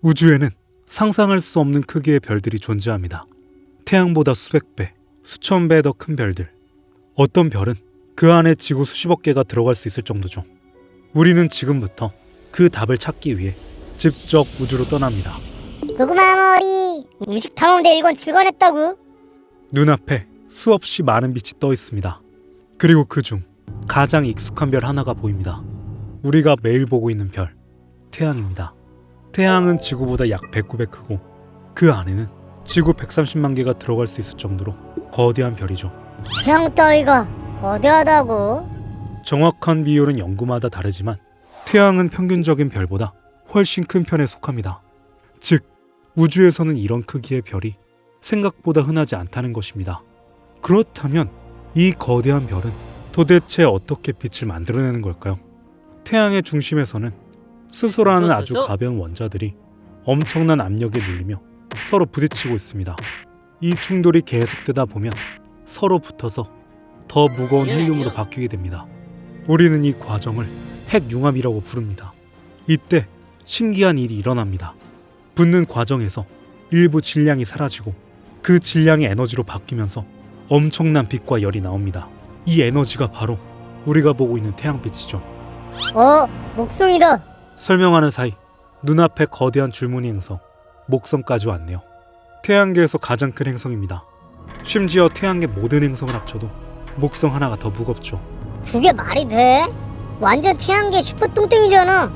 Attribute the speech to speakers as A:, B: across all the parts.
A: 우주에는 상상할 수 없는 크기의 별들이 존재합니다. 태양보다 수백 배, 수천 배 더 큰 별들. 어떤 별은 그 안에 지구 수십억 개가 들어갈 수 있을 정도죠. 우리는 지금부터 그 답을 찾기 위해 직접 우주로 떠납니다.
B: 고구마 머리 음식 탐험대 1권 출간했다고?
A: 눈앞에 수없이 많은 빛이 떠 있습니다. 그리고 그중 가장 익숙한 별 하나가 보입니다. 우리가 매일 보고 있는 별, 태양입니다. 태양은 지구보다 약 109배 크고 그 안에는 지구 130만 개가 들어갈 수 있을 정도로 거대한 별이죠.
B: 태양 따위가 거대하다고?
A: 정확한 비율은 연구마다 다르지만 태양은 평균적인 별보다 훨씬 큰 편에 속합니다. 즉, 우주에서는 이런 크기의 별이 생각보다 흔하지 않다는 것입니다. 그렇다면 이 거대한 별은 도대체 어떻게 빛을 만들어내는 걸까요? 태양의 중심에서는 수소라는 아주 가벼운 원자들이 엄청난 압력에 눌리며 서로 부딪히고 있습니다. 이 충돌이 계속되다 보면 서로 붙어서 더 무거운 헬륨으로 바뀌게 됩니다. 우리는 이 과정을 핵융합이라고 부릅니다. 이때 신기한 일이 일어납니다. 붙는 과정에서 일부 질량이 사라지고 그 질량이 에너지로 바뀌면서 엄청난 빛과 열이 나옵니다. 이 에너지가 바로 우리가 보고 있는 태양빛이죠.
B: 목성이다.
A: 설명하는 사이 눈앞에 거대한 줄무늬 행성 목성까지 왔네요. 태양계에서 가장 큰 행성입니다. 심지어 태양계 모든 행성을 합쳐도 목성 하나가 더 무겁죠.
B: 그게 말이 돼? 완전 태양계 슈퍼 똥땡이잖아.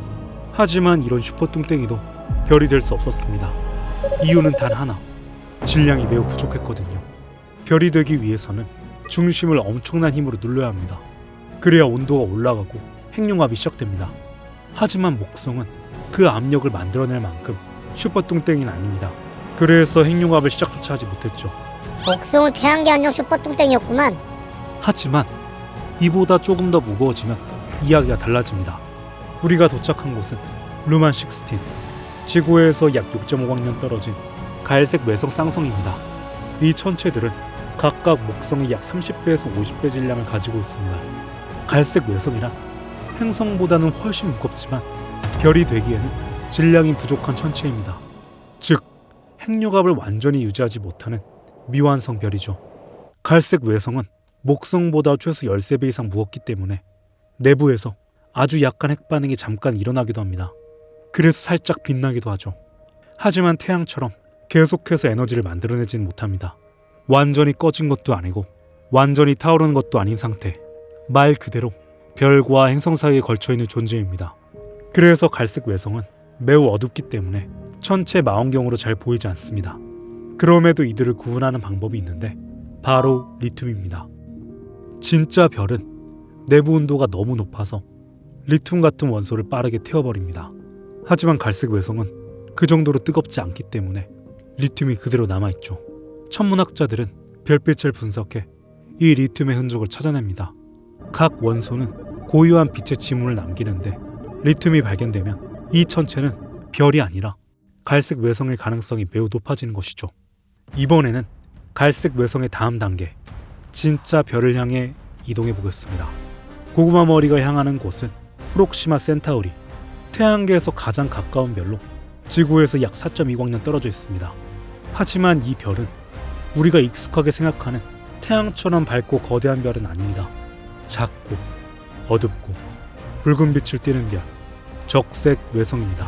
A: 하지만 이런 슈퍼 뚱땡이도 별이 될 수 없었습니다. 이유는 단 하나, 질량이 매우 부족했거든요. 별이 되기 위해서는 중심을 엄청난 힘으로 눌러야 합니다. 그래야 온도가 올라가고 핵융합이 시작됩니다. 하지만 목성은 그 압력을 만들어낼 만큼 슈퍼 뚱땡이는 아닙니다. 그래서 핵융합을 시작조차 하지 못했죠.
B: 목성은 태양계 안정 슈퍼 똥땡이였구만.
A: 하지만 이보다 조금 더 무거워지면 이야기가 달라집니다. 우리가 도착한 곳은 루만 16, 지구에서 약 6.5광년 떨어진 갈색 외성 쌍성입니다. 이 천체들은 각각 목성의 약 30배에서 50배 질량을 가지고 있습니다. 갈색 외성이란 행성보다는 훨씬 무겁지만 별이 되기에는 질량이 부족한 천체입니다. 즉, 핵융합을 완전히 유지하지 못하는 미완성 별이죠. 갈색 외성은 목성보다 최소 13배 이상 무겁기 때문에 내부에서 아주 약간 핵반응이 잠깐 일어나기도 합니다. 그래서 살짝 빛나기도 하죠. 하지만 태양처럼 계속해서 에너지를 만들어내지는 못합니다. 완전히 꺼진 것도 아니고 완전히 타오르는 것도 아닌 상태. 말 그대로 별과 행성 사이에 걸쳐있는 존재입니다. 그래서 갈색 외성은 매우 어둡기 때문에 천체 망원경으로 잘 보이지 않습니다. 그럼에도 이들을 구분하는 방법이 있는데 바로 리튬입니다. 진짜 별은 내부 온도가 너무 높아서 리튬 같은 원소를 빠르게 태워버립니다. 하지만 갈색 외성은 그 정도로 뜨겁지 않기 때문에 리튬이 그대로 남아있죠. 천문학자들은 별빛을 분석해 이 리튬의 흔적을 찾아냅니다. 각 원소는 고유한 빛의 지문을 남기는데 리튬이 발견되면 이 천체는 별이 아니라 갈색 외성일 가능성이 매우 높아지는 것이죠. 이번에는 갈색 외성의 다음 단계, 진짜 별을 향해 이동해 보겠습니다. 고구마 머리가 향하는 곳은 프록시마 센타우리, 태양계에서 가장 가까운 별로 지구에서 약 4.2광년 떨어져 있습니다. 하지만 이 별은 우리가 익숙하게 생각하는 태양처럼 밝고 거대한 별은 아닙니다. 작고 어둡고 붉은 빛을 띠는 별, 적색 외성입니다.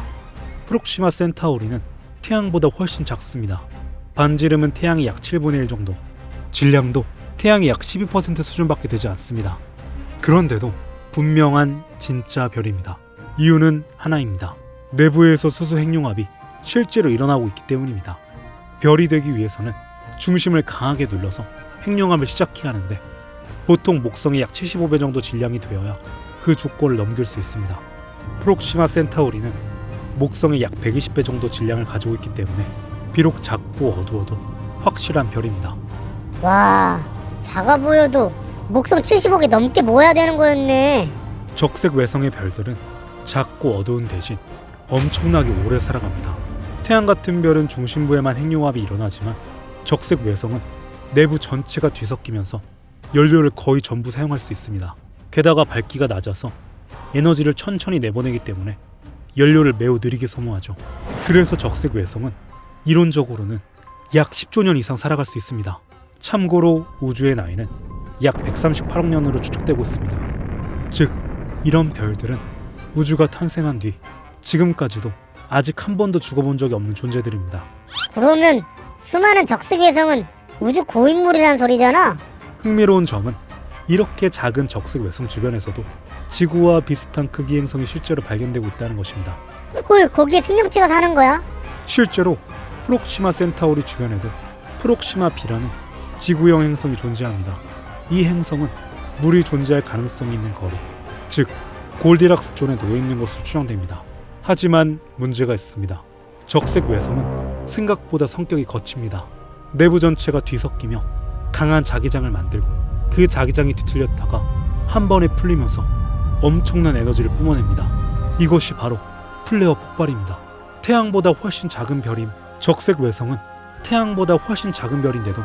A: 프록시마 센타우리는 태양보다 훨씬 작습니다. 반지름은 태양의 약 7분의 1 정도, 질량도 태양의 약 12% 수준밖에 되지 않습니다. 그런데도 분명한 진짜 별입니다. 이유는 하나입니다. 내부에서 수소 핵융합이 실제로 일어나고 있기 때문입니다. 별이 되기 위해서는 중심을 강하게 눌러서 핵융합을 시작해야 하는데 보통 목성의 약 75배 정도 질량이 되어야 그 조건을 넘길 수 있습니다. 프록시마 센타우리는 목성의 약 120배 정도 질량을 가지고 있기 때문에 비록 작고 어두워도 확실한 별입니다.
B: 와, 작아 보여도 목성 75개 넘게 모아야 되는 거였네.
A: 적색 외성의 별들은 작고 어두운 대신 엄청나게 오래 살아갑니다. 태양 같은 별은 중심부에만 핵융합이 일어나지만 적색 외성은 내부 전체가 뒤섞이면서 연료를 거의 전부 사용할 수 있습니다. 게다가 밝기가 낮아서 에너지를 천천히 내보내기 때문에 연료를 매우 느리게 소모하죠. 그래서 적색 외성은 이론적으로는 약 10조 년 이상 살아갈 수 있습니다. 참고로 우주의 나이는 약 138억 년으로 추측되고 있습니다. 즉, 이런 별들은 우주가 탄생한 뒤 지금까지도 아직 한 번도 죽어본 적이 없는 존재들입니다.
B: 그러면 수많은 적색 외성은 우주 고인물이란 소리잖아.
A: 흥미로운 점은 이렇게 작은 적색 외성 주변에서도 지구와 비슷한 크기 행성이 실제로 발견되고 있다는 것입니다.
B: 헐, 거기에 생명체가 사는 거야?
A: 실제로 프록시마 센타우리 주변에도 프록시마 B라는 지구형 행성이 존재합니다. 이 행성은 물이 존재할 가능성이 있는 거리, 즉 골디락스 존에 놓여 있는 것으로 추정됩니다. 하지만 문제가 있습니다. 적색 외성은 생각보다 성격이 거칩니다. 내부 전체가 뒤섞이며 강한 자기장을 만들고 그 자기장이 뒤틀렸다가 한 번에 풀리면서 엄청난 에너지를 뿜어냅니다. 이것이 바로 플레어 폭발입니다. 태양보다 훨씬 작은 별인 적색 외성은 태양보다 훨씬 작은 별인데도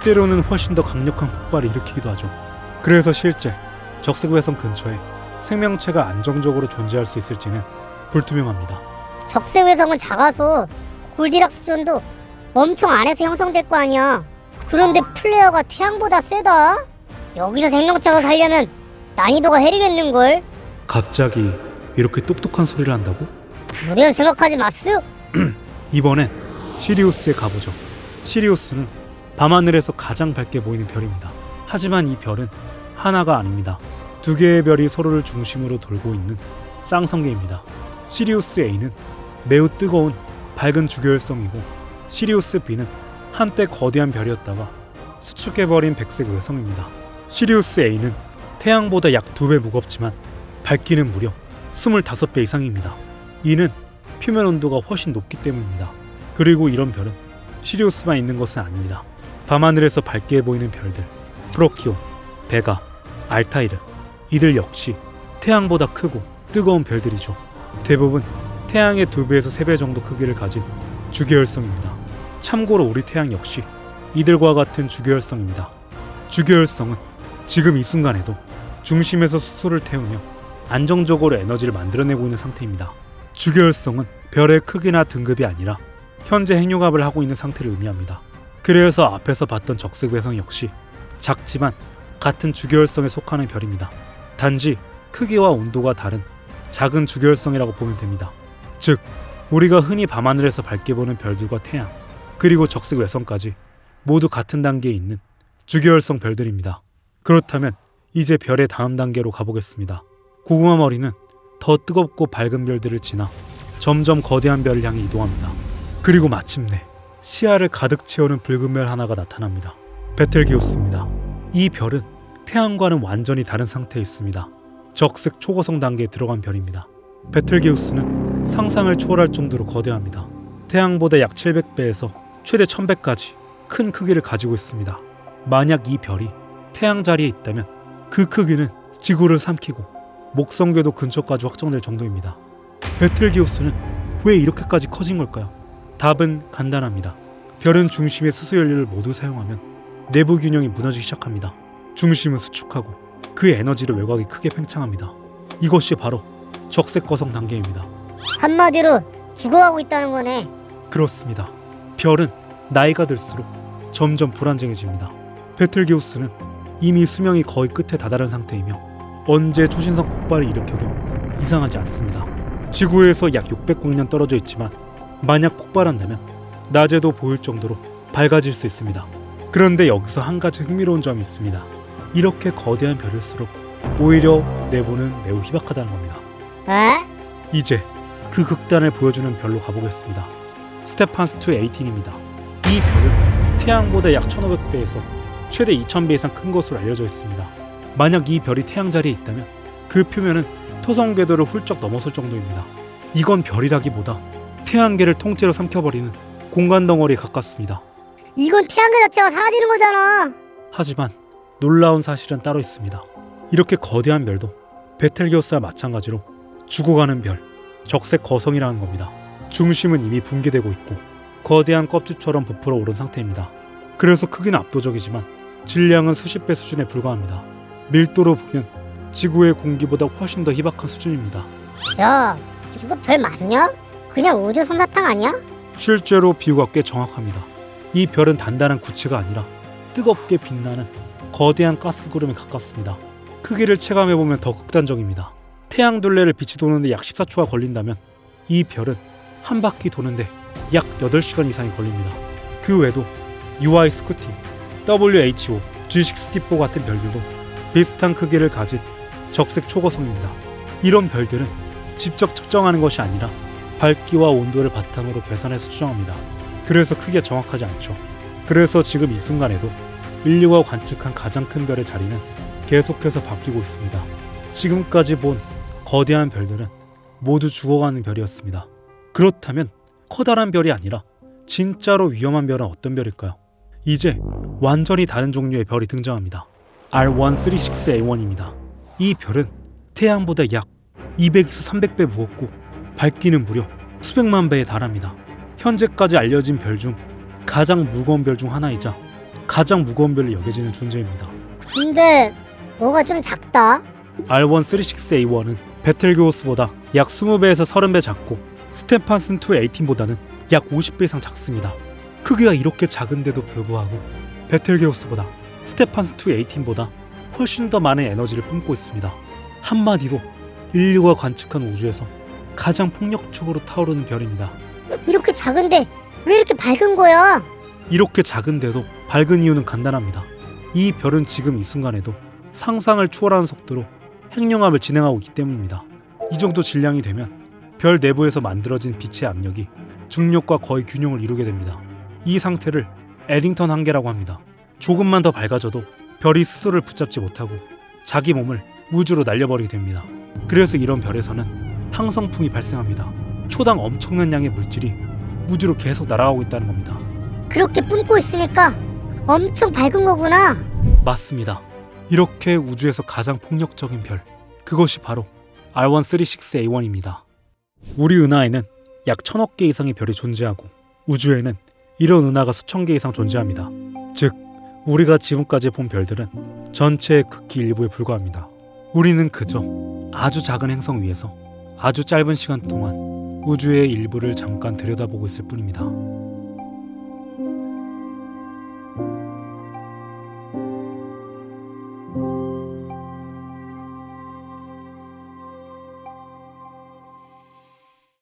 A: 때로는 훨씬 더 강력한 폭발을 일으키기도 하죠. 그래서 실제 적색 외성 근처에 생명체가 안정적으로 존재할 수 있을지는 불투명합니다.
B: 적색 외성은 작아서 골디락스 존도 엄청 안에서 형성될 거 아니야. 그런데 플레어가 태양보다 세다? 여기서 생명체가 살려면 난이도가 해리겠는걸?
A: 갑자기 이렇게 똑똑한 소리를 한다고?
B: 무리한 생각하지 마스?
A: 이번엔 시리우스에 가보죠. 시리우스는 밤하늘에서 가장 밝게 보이는 별입니다. 하지만 이 별은 하나가 아닙니다. 두 개의 별이 서로를 중심으로 돌고 있는 쌍성계입니다. 시리우스 A는 매우 뜨거운 밝은 주교열성이고 시리우스 B는 한때 거대한 별이었다가 수축해버린 백색 외성입니다. 시리우스 A는 태양보다 약 2배 무겁지만 밝기는 무려 25배 이상입니다. 이는 표면 온도가 훨씬 높기 때문입니다. 그리고 이런 별은 시리우스만 있는 것은 아닙니다. 밤하늘에서 밝게 보이는 별들, 프로키온, 베가, 알타이르, 이들 역시 태양보다 크고 뜨거운 별들이죠. 대부분 태양의 2배에서 3배 정도 크기를 가진 주계열성입니다. 참고로 우리 태양 역시 이들과 같은 주계열성입니다. 주계열성은 지금 이 순간에도 중심에서 수소를 태우며 안정적으로 에너지를 만들어내고 있는 상태입니다. 주계열성은 별의 크기나 등급이 아니라 현재 핵융합을 하고 있는 상태를 의미합니다. 그래서 앞에서 봤던 적색 외성 역시 작지만 같은 주계열성에 속하는 별입니다. 단지 크기와 온도가 다른 작은 주계열성이라고 보면 됩니다. 즉, 우리가 흔히 밤하늘에서 밝게 보는 별들과 태양, 그리고 적색 외성까지 모두 같은 단계에 있는 주계열성 별들입니다. 그렇다면 이제 별의 다음 단계로 가보겠습니다. 고구마 머리는 더 뜨겁고 밝은 별들을 지나 점점 거대한 별을 향해 이동합니다. 그리고 마침내 시야를 가득 채우는 붉은 별 하나가 나타납니다. 베텔게우스입니다. 이 별은 태양과는 완전히 다른 상태에 있습니다. 적색 초고성 단계에 들어간 별입니다. 베텔게우스는 상상을 초월할 정도로 거대합니다. 태양보다 약 700배에서 최대 1000배까지 큰 크기를 가지고 있습니다. 만약 이 별이 태양 자리에 있다면 그 크기는 지구를 삼키고 목성궤도 근처까지 확정될 정도입니다. 베텔게우스는 왜 이렇게까지 커진 걸까요? 답은 간단합니다. 별은 중심의 수소 연료를 모두 사용하면 내부 균형이 무너지기 시작합니다. 중심은 수축하고 그 에너지를 외곽이 크게 팽창합니다. 이것이 바로 적색 거성 단계입니다.
B: 한마디로 죽어가고 있다는 거네.
A: 그렇습니다. 별은 나이가 들수록 점점 불안정해집니다. 베텔게우스는 이미 수명이 거의 끝에 다다른 상태이며 언제 초신성 폭발을 일으켜도 이상하지 않습니다. 지구에서 약 600광년 떨어져 있지만 만약 폭발한다면 낮에도 보일 정도로 밝아질 수 있습니다. 그런데 여기서 한 가지 흥미로운 점이 있습니다. 이렇게 거대한 별일수록 오히려 내부는 매우 희박하다는 겁니다.
B: 에?
A: 이제 그 극단을 보여주는 별로 가보겠습니다. 스테판스 2 18입니다. 이 별은 태양보다 약 1500배에서 최대 2000배 이상 큰 것으로 알려져 있습니다. 만약 이 별이 태양 자리에 있다면 그 표면은 토성 궤도를 훌쩍 넘어설 정도입니다. 이건 별이라기보다 태양계를 통째로 삼켜버리는 공간 덩어리에 가깝습니다.
B: 이건 태양계 자체가 사라지는 거잖아.
A: 하지만 놀라운 사실은 따로 있습니다. 이렇게 거대한 별도 베텔게우스와 마찬가지로 죽어가는 별, 적색 거성이라는 겁니다. 중심은 이미 붕괴되고 있고 거대한 껍질처럼 부풀어 오른 상태입니다. 그래서 크기는 압도적이지만 질량은 수십 배 수준에 불과합니다. 밀도로 보면 지구의 공기보다 훨씬 더 희박한 수준입니다.
B: 야, 이거 별 맞냐? 그냥 우주 솜사탕 아니야?
A: 실제로 비유가 꽤 정확합니다. 이 별은 단단한 구체가 아니라 뜨겁게 빛나는 거대한 가스구름에 가깝습니다. 크기를 체감해보면 더 극단적입니다. 태양 둘레를 빛이 도는데 약 14초가 걸린다면 이 별은 한 바퀴 도는데 약 8시간 이상이 걸립니다. 그 외에도 UI 스쿠티, WHO, G64 같은 별들도 비슷한 크기를 가진 적색 초고성입니다. 이런 별들은 직접 측정하는 것이 아니라 밝기와 온도를 바탕으로 계산해서 추정합니다. 그래서 크기가 정확하지 않죠. 그래서 지금 이 순간에도 인류가 관측한 가장 큰 별의 자리는 계속해서 바뀌고 있습니다. 지금까지 본 거대한 별들은 모두 죽어가는 별이었습니다. 그렇다면 커다란 별이 아니라 진짜로 위험한 별은 어떤 별일까요? 이제 완전히 다른 종류의 별이 등장합니다. R136A1입니다. 이 별은 태양보다 약 200에서 300배 무겁고 밝기는 무려 수백만 배에 달합니다. 현재까지 알려진 별 중 가장 무거운 별 중 하나이자 가장 무거운 별로 여겨지는 존재입니다.
B: 근데 뭐가 좀 작다.
A: R136A1은 베텔게우스보다 약 20배에서 30배 작고 스테판슨 218보다는 약 50배 이상 작습니다. 크기가 이렇게 작은데도 불구하고 베텔게우스보다 스테판슨 218보다 훨씬 더 많은 에너지를 뿜고 있습니다. 한마디로 인류가 관측한 우주에서 가장 폭력적으로 타오르는 별입니다.
B: 이렇게 작은데 왜 이렇게 밝은 거야?
A: 이렇게 작은데도 밝은 이유는 간단합니다. 이 별은 지금 이 순간에도 상상을 초월하는 속도로 핵융합을 진행하고 있기 때문입니다. 이 정도 질량이 되면 별 내부에서 만들어진 빛의 압력이 중력과 거의 균형을 이루게 됩니다. 이 상태를 에딩턴 한계라고 합니다. 조금만 더 밝아져도 별이 스스로를 붙잡지 못하고 자기 몸을 우주로 날려버리게 됩니다. 그래서 이런 별에서는 항성풍이 발생합니다. 초당 엄청난 양의 물질이 우주로 계속 날아가고 있다는 겁니다.
B: 그렇게 뿜고 있으니까 엄청 밝은 거구나.
A: 맞습니다. 이렇게 우주에서 가장 폭력적인 별, 그것이 바로 R136A1입니다. 우리 은하에는 약 1000억 개 이상의 별이 존재하고 우주에는 이런 은하가 수천 개 이상 존재합니다. 즉, 우리가 지금까지 본 별들은 전체의 극히 일부에 불과합니다. 우리는 그저 아주 작은 행성 위에서 아주 짧은 시간 동안 우주의 일부를 잠깐 들여다보고 있을 뿐입니다.